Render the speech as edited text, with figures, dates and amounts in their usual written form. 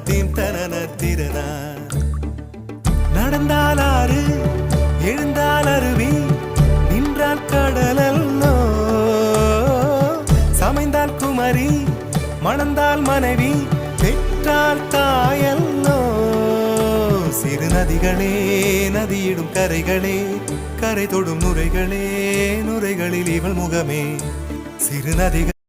theme தனன திறனா நடந்தால் ஆறு எழுந்தால் அருவி நின்றால் கடலல்லோ சமைந்தால் குமரி மணந்தால் மனைவி பெற்றால் தாயல்லோ சிறு நதிகளே நதியிடும் கரைகளே கரை தொடும் நுரைகளே நுரைகளில் இவள் முகமே சிறு நதிகள்